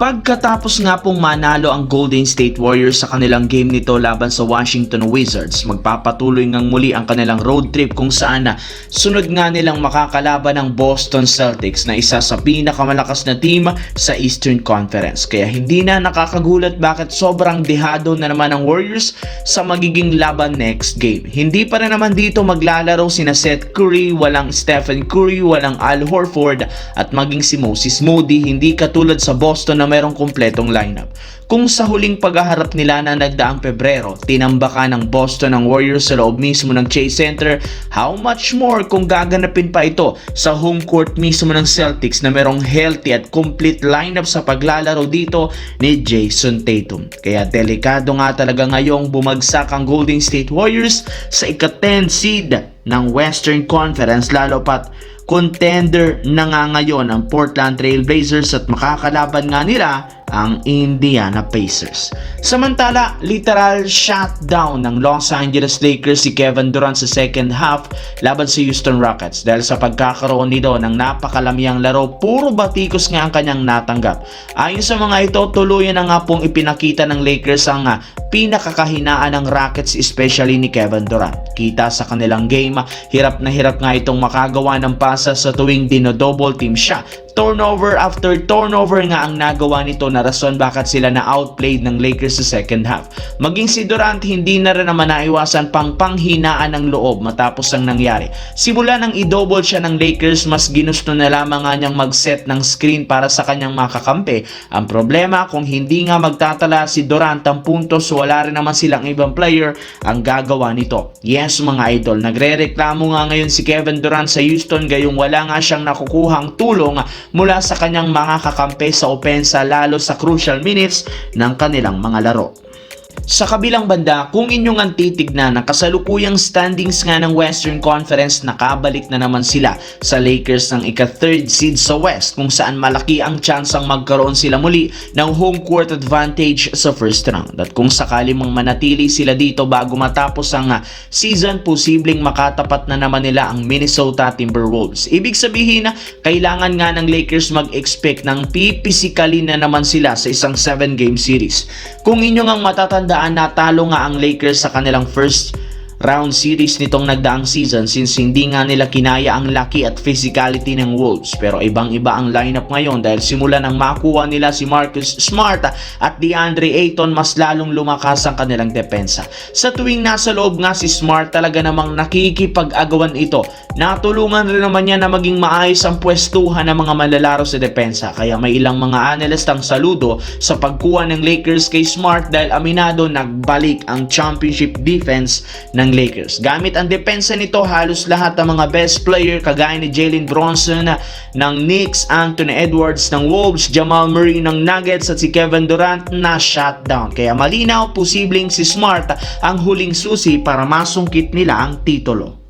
Pagkatapos nga pong manalo ang Golden State Warriors sa kanilang game nito laban sa Washington Wizards, magpapatuloy ngang muli ang kanilang road trip kung saan sunod nga nilang makakalaban ang Boston Celtics na isa sa pinakamalakas na team sa Eastern Conference. Kaya hindi na nakakagulat bakit sobrang dehado na naman ang Warriors sa magiging laban next game. Hindi pa rin naman dito maglalaro sina Seth Curry, walang Stephen Curry, walang Al Horford at maging si Moses Moody, hindi katulad sa Boston na merong kumpletong lineup. Kung sa huling paghaharap nila na nagdaang Pebrero, tinambakan ng Boston ang Warriors sa loob mismo ng Chase Center, how much more kung gaganapin pa ito sa home court mismo ng Celtics na merong healthy at complete lineup sa paglalaro dito ni Jason Tatum. Kaya delikado nga talaga ngayong bumagsak ang Golden State Warriors sa ika-10 seed ng Western Conference, lalo pat contender na nga ngayon ang Portland Trail Blazers at makakalaban nga nila ang Indiana Pacers. Samantala, literal shutdown ng Los Angeles Lakers si Kevin Durant sa second half laban sa Houston Rockets dahil sa pagkakaroon nito ng napakalamyang laro, puro batikos nga ang kanyang natanggap. Ayon sa mga ito, tuluyan na nga pong ipinakita ng Lakers ang pinakakahinaan ng Rockets, especially ni Kevin Durant. Kita sa kanilang game, hirap na hirap nga itong makagawa ng pasa sa tuwing dino-double team siya. Turnover after turnover nga ang nagawa nito na rason bakit sila na outplayed ng Lakers sa second half. Maging si Durant hindi na rin naman naiwasan pang panghinaan ng loob matapos ang nangyari. Simula nang i-double siya ng Lakers, mas ginusto na lamang nga niyang mag-set ng screen para sa kanyang makakampi. Ang problema, kung hindi nga magtatala si Durant ang puntos, wala rin naman silang ibang player ang gagawa nito. Yes mga idol, nagre-reklamo nga ngayon si Kevin Durant sa Houston gayong wala nga siyang nakukuhang tulong mula sa kanyang mga kakampi sa opensa, lalo sa crucial minutes ng kanilang mga laro. Sa kabilang banda, kung inyong ang titignan ng kasalukuyang standings nga ng Western Conference, nakabalik na naman sila sa Lakers ng ika-third seed sa West, kung saan malaki ang tsansang magkaroon sila muli ng home court advantage sa first round. At kung sakali mang manatili sila dito bago matapos ang season, posibleng makatapat na naman nila ang Minnesota Timberwolves. Ibig sabihin na kailangan nga ng Lakers mag-expect ng pipisikali na naman sila sa isang 7-game series. Kung inyong ang matatandaan, natalo nga ang Lakers sa kanilang first round series nitong nagdaang season since hindi nga nila kinaya ang laki at physicality ng Wolves. Pero ibang-iba ang lineup ngayon dahil simula nang makuha nila si Marcus Smart at DeAndre Ayton, mas lalong lumakas ang kanilang depensa. Sa tuwing nasa loob nga si Smart, talaga namang nakikipag-agawan ito. Natulungan rin naman niya na maging maayos ang pwestuhan ng mga manlalaro sa depensa. Kaya may ilang mga analyst ang saludo sa pagkuha ng Lakers kay Smart dahil aminado nagbalik ang championship defense ng Lakers. Gamit ang depensa nito, halos lahat ng mga best player kagaya ni Jalen Brunson ng Knicks, Anthony Edwards ng Wolves, Jamal Murray ng Nuggets at si Kevin Durant na shutdown. Kaya malinaw, posibleng si Smart ang huling susi para masungkit nila ang titulo.